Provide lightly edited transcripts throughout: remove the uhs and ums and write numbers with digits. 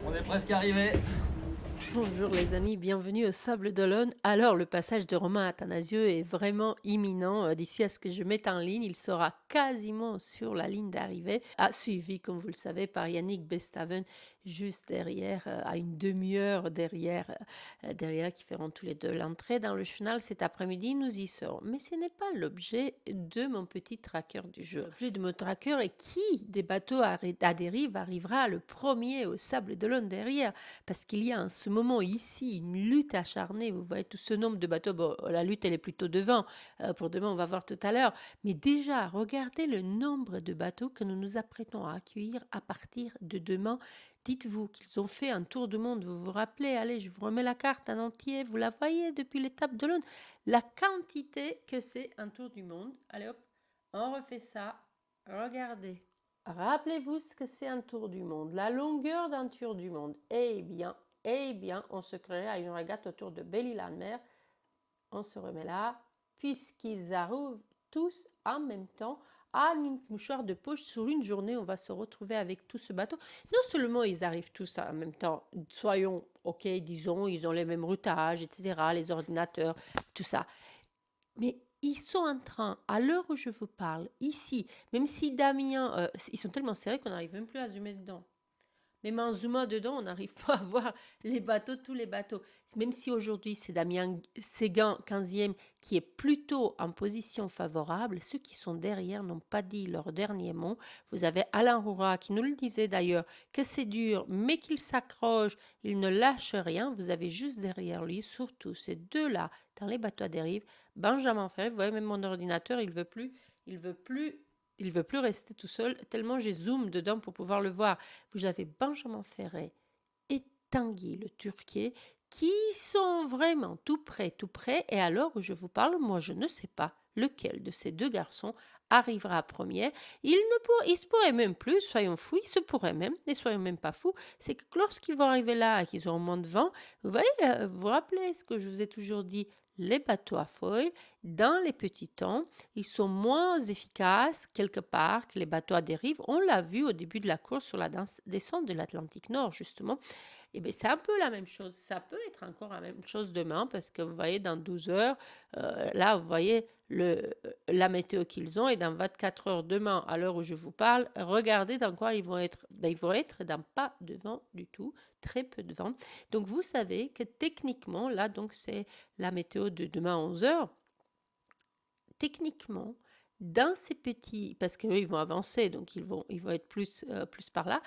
On est presque arrivé. Bonjour les amis, bienvenue au Sable d'Olonne. Alors le passage de Romain Athanasieux est vraiment imminent. D'ici à ce que je mette en ligne, il sera quasiment sur la ligne d'arrivée, suivi comme vous le savez par Yannick Bestaven juste derrière, à une demi-heure derrière qui feront tous les deux l'entrée dans le chenal cet après-midi. Nous y serons. Mais ce n'est pas l'objet de mon petit tracker du jour. L'objet de mon tracker est qui des bateaux à dérive arrivera le premier au Sable d'Olonne derrière, parce qu'il y a en ce moment ici une lutte acharnée. Vous voyez tout ce nombre de bateaux. Bon, la lutte, elle est plutôt devant. Pour demain, on va voir tout à l'heure. Mais déjà, regardez le nombre de bateaux que nous nous apprêtons à accueillir à partir de demain. Dites-vous qu'ils ont fait un tour du monde. Vous vous rappelez, allez, je vous remets la carte en entier. Vous la voyez depuis l'étape de l'Aune. La quantité que c'est un tour du monde. Allez hop, on refait ça. Regardez. Rappelez-vous ce que c'est un tour du monde, la longueur d'un tour du monde. Eh bien, on se créerait à une régate autour de Belle-Île-en-Mer. On se remet là, puisqu'ils arrivent tous en même temps à une mouchoir de poche. Sur une journée, on va se retrouver avec tout ce bateau. Non seulement ils arrivent tous en même temps, soyons ok, disons, ils ont les mêmes routages, etc., les ordinateurs, tout ça. Mais ils sont en train, à l'heure où je vous parle, ici, même si Damien, ils sont tellement serrés qu'on n'arrive même plus à zoomer dedans. Même en zoomant dedans, on n'arrive pas à voir les bateaux, tous les bateaux. Même si aujourd'hui, c'est Damien Séguin, 15e, qui est plutôt en position favorable, ceux qui sont derrière n'ont pas dit leur dernier mot. Vous avez Alain Roura qui nous le disait d'ailleurs, que c'est dur, mais qu'il s'accroche, il ne lâche rien. Vous avez juste derrière lui, surtout ces deux-là, dans les bateaux à dérive, Benjamin Ferré. Vous voyez, même mon ordinateur, il veut plus rester tout seul, tellement j'ai zoom dedans pour pouvoir le voir. Vous avez Benjamin Ferré et Tanguy le Turquier qui sont vraiment tout près. Et alors où je vous parle, moi je ne sais pas lequel de ces deux garçons arrivera premier. Il se pourrait même plus, soyons fous, il se pourrait même, ne soyons même pas fous, c'est que lorsqu'ils vont arriver là et qu'ils auront moins de vent, vous voyez, vous vous rappelez ce que je vous ai toujours dit, les bateaux à foil, dans les petits temps, ils sont moins efficaces quelque part que les bateaux à dérive. On l'a vu au début de la course sur la descente de l'Atlantique Nord, justement. Et bien, c'est un peu la même chose. Ça peut être encore la même chose demain, parce que vous voyez, dans 12 heures, là, vous voyez la météo qu'ils ont, et dans 24 heures demain, à l'heure où je vous parle, regardez dans quoi ils vont être. Ben, ils vont être dans pas de vent du tout, très peu de vent. Donc, vous savez que techniquement, là, donc c'est la météo de demain à 11 heures. Techniquement, dans ces petits, parce qu'eux, ils vont avancer, donc ils vont être plus par là,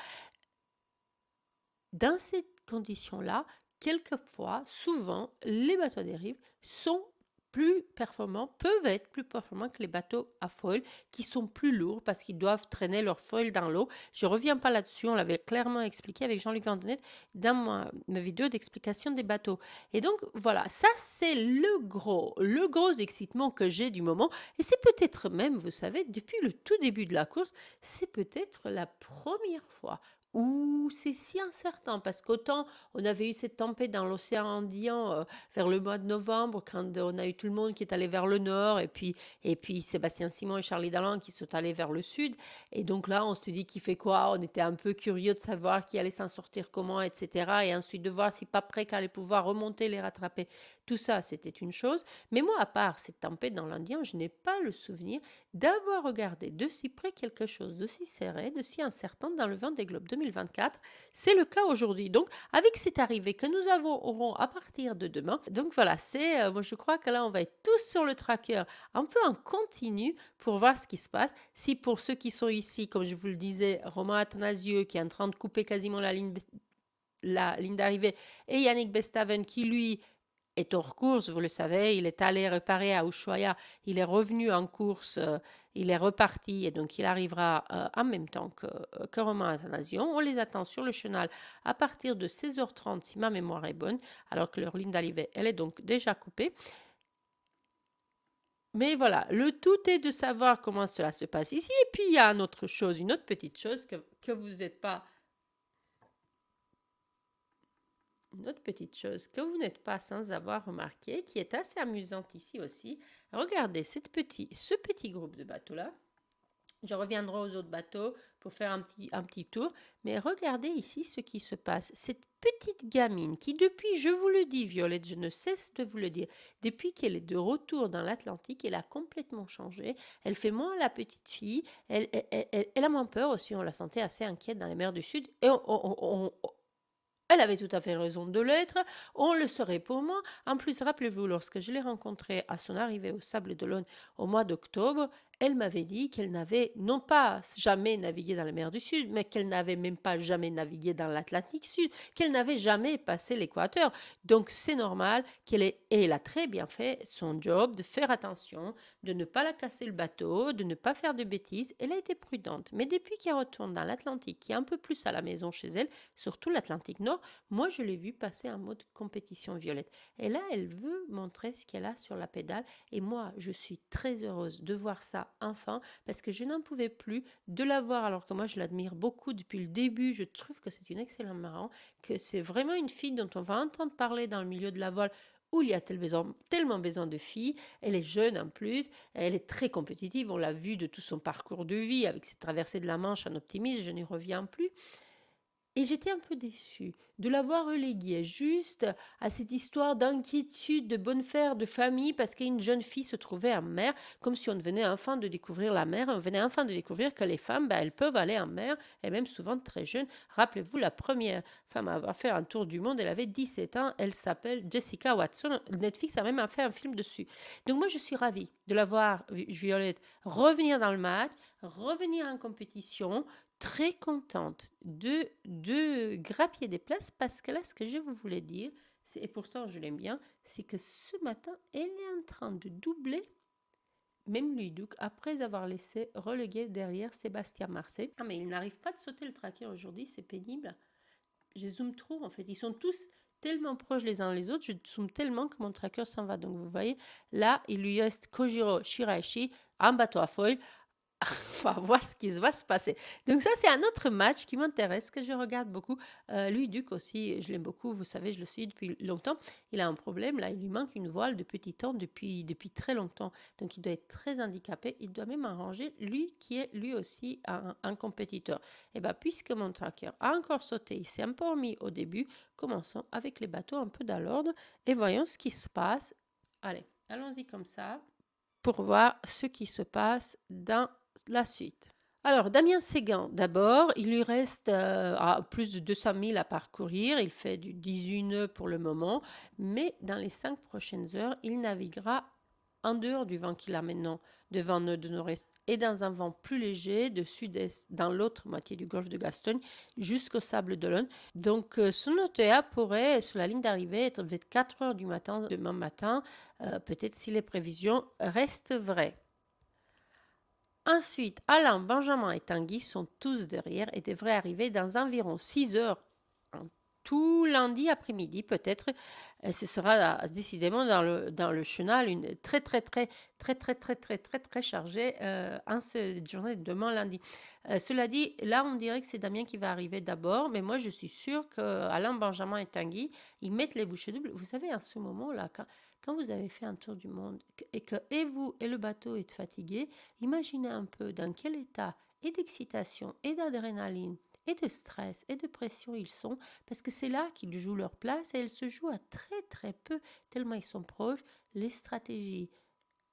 dans ces conditions-là, quelquefois, souvent, les bateaux à dérive sont plus performants, peuvent être plus performants que les bateaux à foil, qui sont plus lourds parce qu'ils doivent traîner leur foil dans l'eau. Je ne reviens pas là-dessus, on l'avait clairement expliqué avec Jean-Luc Vandenet dans ma vidéo d'explication des bateaux. Et donc, voilà, ça c'est le gros excitement que j'ai du moment. Et c'est peut-être même, vous savez, depuis le tout début de la course, c'est peut-être la première fois où c'est si incertain, parce qu'autant on avait eu cette tempête dans l'océan Indien vers le mois de novembre, quand on a eu tout le monde qui est allé vers le nord, et puis Sébastien Simon et Charlie Dalland qui sont allés vers le sud, et donc là on se dit qui fait quoi, on était un peu curieux de savoir qui allait s'en sortir comment, etc., et ensuite de voir si Paprec allait pouvoir remonter, les rattraper, tout ça c'était une chose, mais moi à part cette tempête dans l'Indien, je n'ai pas le souvenir d'avoir regardé de si près quelque chose de si serré, de si incertain dans le vent des globes 2024. C'est le cas aujourd'hui. Donc, avec cette arrivée que nous aurons à partir de demain, donc voilà, moi je crois que là, on va être tous sur le tracker, un peu en continu pour voir ce qui se passe. Si pour ceux qui sont ici, comme je vous le disais, Romain Athanasieux qui est en train de couper quasiment la ligne d'arrivée, et Yannick Bestaven qui, lui, est hors course, vous le savez, il est allé réparer à Ushuaia, il est revenu en course, il est reparti et donc il arrivera en même temps que Romain Athanasiou. On les attend sur le chenal à partir de 16h30 si ma mémoire est bonne, alors que leur ligne d'arrivée, elle est donc déjà coupée. Mais voilà, le tout est de savoir comment cela se passe ici. Et puis il y a une autre petite chose que vous n'êtes pas Une autre petite chose que vous n'êtes pas sans avoir remarqué, qui est assez amusante ici aussi, regardez ce petit groupe de bateaux-là. Je reviendrai aux autres bateaux pour faire un petit tour. Mais regardez ici ce qui se passe. Cette petite gamine qui, depuis, je vous le dis, Violette, je ne cesse de vous le dire, depuis qu'elle est de retour dans l'Atlantique, elle a complètement changé. Elle fait moins la petite fille. Elle a moins peur aussi. On la sentait assez inquiète dans les mers du Sud. Et elle avait tout à fait raison de l'être, on le saurait pour moi. En plus, rappelez-vous, lorsque je l'ai rencontrée à son arrivée au Sable d'Olonne au mois d'octobre, elle m'avait dit qu'elle n'avait non pas jamais navigué dans la mer du Sud, mais qu'elle n'avait même pas jamais navigué dans l'Atlantique Sud, qu'elle n'avait jamais passé l'équateur. Donc c'est normal et elle a très bien fait son job de faire attention, de ne pas la casser le bateau, de ne pas faire de bêtises. Elle a été prudente. Mais depuis qu'elle retourne dans l'Atlantique, qui est un peu plus à la maison chez elle, surtout l'Atlantique Nord, moi, je l'ai vue passer en mode compétition Violette. Et là, elle veut montrer ce qu'elle a sur la pédale. Et moi, je suis très heureuse de voir ça enfin, parce que je n'en pouvais plus de la voir, alors que moi, je l'admire beaucoup depuis le début. Je trouve que c'est une excellente marrant, que c'est vraiment une fille dont on va entendre parler dans le milieu de la voile, où il y a tellement besoin de filles. Elle est jeune en plus, elle est très compétitive, on l'a vu de tout son parcours de vie, avec ses traversées de la Manche en optimiste, je n'y reviens plus. Et j'étais un peu déçue de l'avoir reléguée juste à cette histoire d'inquiétude, de bonne fère, de famille, parce qu'une jeune fille se trouvait en mer, comme si on venait enfin de découvrir la mer, on venait enfin de découvrir que les femmes, elles peuvent aller en mer, et même souvent très jeunes. Rappelez-vous, la première femme à avoir fait un tour du monde, elle avait 17 ans, elle s'appelle Jessica Watson, Netflix a même fait un film dessus. Donc moi, je suis ravie de la voir, Violette, revenir dans le match, revenir en compétition, très contente de grappiller des places parce que là, ce que je vous voulais dire, et pourtant je l'aime bien, c'est que ce matin, elle est en train de doubler même Luduc après avoir laissé reléguer derrière Sébastien Marseille. Ah mais il n'arrive pas de sauter le tracker aujourd'hui, c'est pénible. Je zoome trop en fait, ils sont tous tellement proches les uns les autres, je zoome tellement que mon tracker s'en va. Donc vous voyez, là, il lui reste Kojiro Shiraishi, un bateau à foil. On va voir ce qui va se passer. Donc ça, c'est un autre match qui m'intéresse, que je regarde beaucoup. Lui, Duc aussi, je l'aime beaucoup, vous savez, je le suis depuis longtemps. Il a un problème, là, il lui manque une voile de petit temps depuis très longtemps. Donc il doit être très handicapé, il doit même arranger, lui qui est lui aussi un compétiteur. Et bien, puisque mon tracker a encore sauté, il s'est un peu remis au début, commençons avec les bateaux un peu dans l'ordre et voyons ce qui se passe. Allez, allons-y comme ça pour voir ce qui se passe dans la suite. Alors, Damien Séguin, d'abord, il lui reste plus de 200 000 à parcourir. Il fait du 18 nœuds pour le moment, mais dans les 5 prochaines heures, il naviguera en dehors du vent qu'il a maintenant, de vent de nord-est, et dans un vent plus léger de sud-est, dans l'autre moitié du golfe de Gascogne, jusqu'au Sable d'Olonne. Donc, son OTA pourrait, sur la ligne d'arrivée, être vers 4 heures du matin, demain matin, peut-être si les prévisions restent vraies. Ensuite, Alain, Benjamin et Tanguy sont tous derrière et devraient arriver dans environ 6 heures, tout lundi après-midi peut-être. Ce sera décidément dans le chenal une très chargée en cette journée de demain lundi. Cela dit, là on dirait que c'est Damien qui va arriver d'abord, mais moi je suis sûre que Alain, Benjamin et Tanguy, ils mettent les bouchées doubles. Vous savez, à ce moment-là, quand vous avez fait un tour du monde et que et vous et le bateau êtes fatigués, imaginez un peu dans quel état et d'excitation et d'adrénaline et de stress et de pression ils sont, parce que c'est là qu'ils jouent leur place et elles se jouent à très peu, tellement ils sont proches, les stratégies,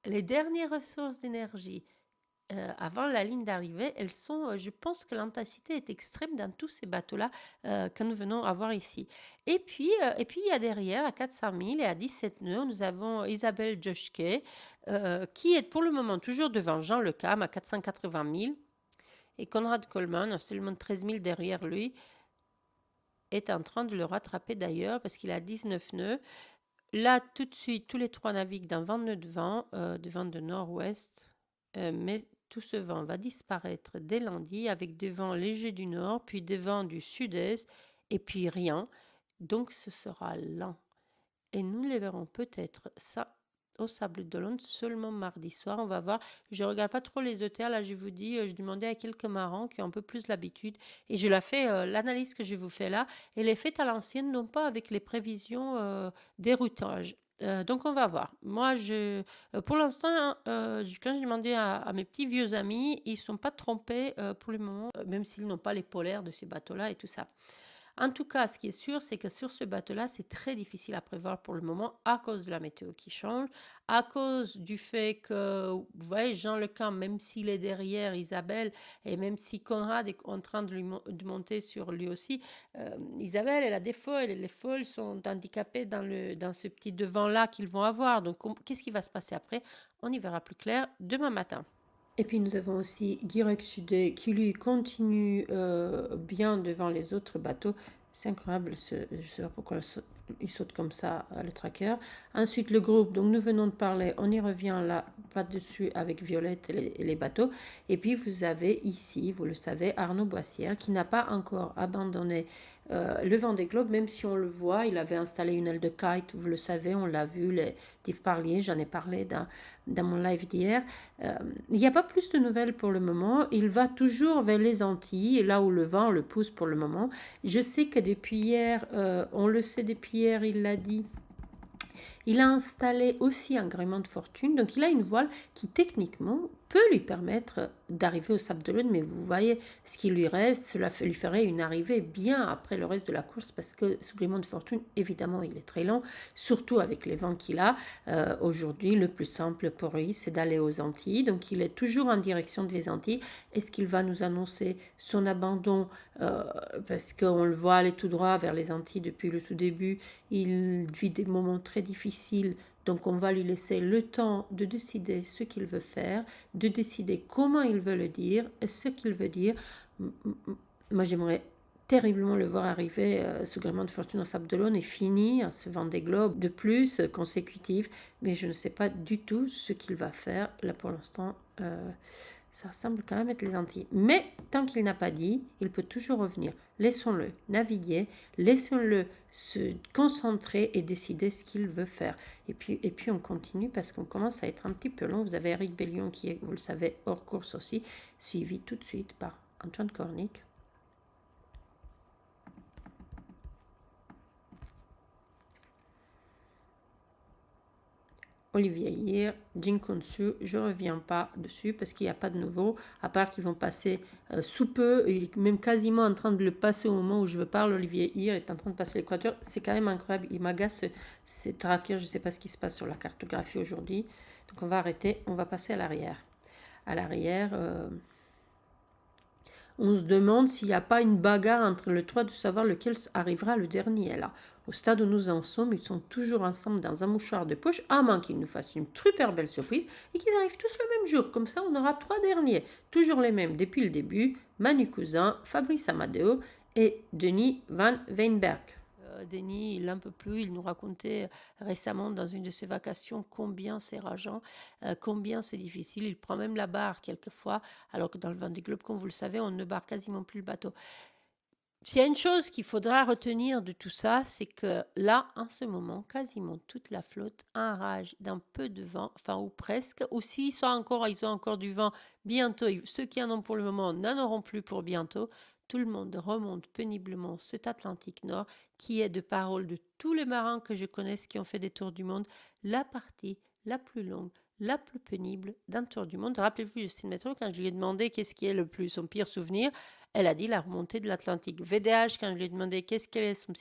les dernières ressources d'énergie. Avant la ligne d'arrivée, elles sont, je pense que l'intensité est extrême dans tous ces bateaux-là que nous venons à voir ici. Et puis il y a derrière, à 400 000 et à 17 nœuds, nous avons Isabelle Joschke, qui est pour le moment toujours devant Jean Le Cam à 480 000. Et Conrad Coleman, seulement 13 000 derrière lui, est en train de le rattraper d'ailleurs parce qu'il a 19 nœuds. Là, tout de suite, tous les trois naviguent dans 20 nœuds de vent de nord-ouest, mais tout ce vent va disparaître dès lundi avec des vents légers du nord, puis des vents du sud-est, et puis rien. Donc ce sera lent. Et nous les verrons peut-être ça au Sable d'Olonne seulement mardi soir. On va voir. Je ne regarde pas trop les ETA. Là, je vous dis, je demandais à quelques marrants qui ont un peu plus l'habitude. Et je la fais, l'analyse que je vous fais là, elle est faite à l'ancienne, non pas avec les prévisions des routages. Donc on va voir. Moi, pour l'instant, quand j'ai demandé à mes petits vieux amis, ils ne sont pas trompés pour le moment, même s'ils n'ont pas les polaires de ces bateaux-là et tout ça. En tout cas, ce qui est sûr, c'est que sur ce bateau-là, c'est très difficile à prévoir pour le moment à cause de la météo qui change, à cause du fait que, vous voyez, Jean Lecamp, même s'il est derrière Isabelle, et même si Conrad est en train de monter sur lui aussi, Isabelle, elle a des foils, et les foils sont handicapés dans ce petit devant-là qu'ils vont avoir. Donc, qu'est-ce qui va se passer après? On y verra plus clair demain matin. Et puis nous avons aussi Guirec Sudé qui lui continue bien devant les autres bateaux. C'est incroyable, je ne sais pas pourquoi il saute comme ça le tracker. Ensuite le groupe, donc nous venons de parler, on y revient là, pas dessus avec Violette et les bateaux. Et puis vous avez ici, vous le savez, Arnaud Boissière qui n'a pas encore abandonné le Vendée Globe, même si on le voit, il avait installé une aile de kite, vous le savez, on l'a vu, les Yves Parlier, j'en ai parlé dans mon live d'hier. Il n'y a pas plus de nouvelles pour le moment. Il va toujours vers les Antilles, là où le vent le pousse pour le moment. Je sais que depuis hier, on le sait depuis hier, il l'a dit, il a installé aussi un gréement de fortune, donc il a une voile qui techniquement peut lui permettre d'arriver au Sable d'Olonne, mais vous voyez ce qui lui reste, cela lui ferait une arrivée bien après le reste de la course, parce que ce gréement de fortune, évidemment, il est très lent, surtout avec les vents qu'il a. Aujourd'hui, le plus simple pour lui, c'est d'aller aux Antilles, donc il est toujours en direction des Antilles. Est-ce qu'il va nous annoncer son abandon parce qu'on le voit aller tout droit vers les Antilles depuis le tout début, il vit des moments très difficiles, donc on va lui laisser le temps de décider ce qu'il veut faire, de décider comment il veut le dire, ce qu'il veut dire. Moi j'aimerais terriblement le voir arriver ce gréement de fortune au Sable d'Olonne et finir ce Vendée Globe de plus consécutif, mais je ne sais pas du tout ce qu'il va faire là pour l'instant. Ça semble quand même être les Antilles. Mais tant qu'il n'a pas dit, il peut toujours revenir. Laissons-le naviguer, laissons-le se concentrer et décider ce qu'il veut faire. Et puis on continue parce qu'on commence à être un petit peu long. Vous avez Eric Bellion qui est, vous le savez, hors course aussi, suivi tout de suite par Antoine Cornic. Olivier Hir, Jin Konsu, je ne reviens pas dessus parce qu'il n'y a pas de nouveau, à part qu'ils vont passer sous peu, il est même quasiment en train de le passer au moment où je parle. Olivier Hir est en train de passer l'équateur, c'est quand même incroyable, il m'agace ces trackers, je ne sais pas ce qui se passe sur la cartographie aujourd'hui, donc on va arrêter, on va passer à l'arrière. À l'arrière, on se demande s'il n'y a pas une bagarre entre le trois de savoir lequel arrivera le dernier là. Au stade où nous en sommes, ils sont toujours ensemble dans un mouchoir de poche, à moins qu'ils nous fassent une super belle surprise et qu'ils arrivent tous le même jour. Comme ça, on aura 3 derniers, toujours les mêmes depuis le début, Manu Cousin, Fabrice Amadeo et Denis Van Weinberg. Denis, il n'en peut plus. Il nous racontait récemment dans une de ses vacations combien c'est rageant, combien c'est difficile. Il prend même la barre quelquefois, alors que dans le Vendée Globe, comme vous le savez, on ne barre quasiment plus le bateau. S'il y a une chose qu'il faudra retenir de tout ça, c'est que là, en ce moment, quasiment toute la flotte enrage d'un peu de vent, enfin ou presque, ou s'ils ils ont encore du vent, bientôt, ceux qui en ont pour le moment n'en auront plus pour bientôt. Tout le monde remonte péniblement cet Atlantique Nord, qui est, de parole de tous les marins que je connaisse qui ont fait des tours du monde, la partie la plus longue, la plus pénible d'un tour du monde. Rappelez-vous, Justine Métro, quand je lui ai demandé qu'est-ce qui est le plus son pire souvenir, elle a dit la remontée de l'Atlantique. VDH, quand je lui ai demandé qu'est-ce qu'elle est son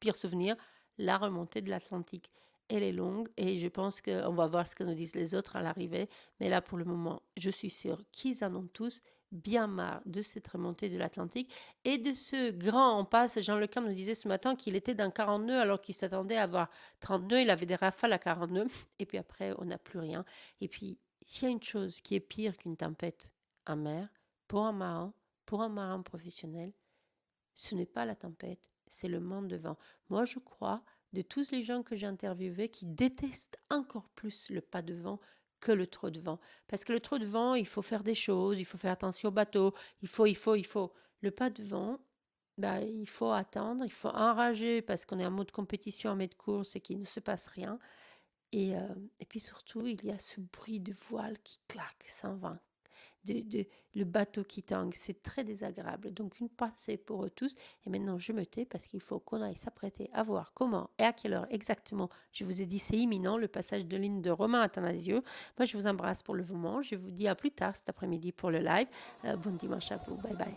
pire souvenir, la remontée de l'Atlantique. Elle est longue et je pense qu'on va voir ce que nous disent les autres à l'arrivée. Mais là, pour le moment, je suis sûre qu'ils en ont tous bien marre de cette remontée de l'Atlantique et de ce grand en passe. Jean Lecam nous disait ce matin qu'il était dans 40 nœuds alors qu'il s'attendait à avoir 30 nœuds. Il avait des rafales à 40 nœuds et puis après, on n'a plus rien. Et puis, s'il y a une chose qui est pire qu'une tempête en mer, pour un marin professionnel, ce n'est pas la tempête, c'est le manque de vent. Moi, je crois, de tous les gens que j'ai interviewés, qui détestent encore plus le pas de vent que le trop de vent. Parce que le trop de vent, il faut faire des choses, il faut faire attention au bateau, il faut. Le pas de vent, il faut attendre, il faut enrager parce qu'on est en mode compétition, en mode course et qu'il ne se passe rien. Et puis surtout, il y a ce bruit de voile qui claque sans vent. le bateau qui tangue. C'est très désagréable. Donc, une pensée pour eux tous. Et maintenant, je me tais parce qu'il faut qu'on aille s'apprêter à voir comment et à quelle heure exactement. Je vous ai dit, c'est imminent, le passage de ligne de Romain Athanasiou. Moi, je vous embrasse pour le moment. Je vous dis à plus tard cet après-midi pour le live. Bon dimanche à vous. Bye bye.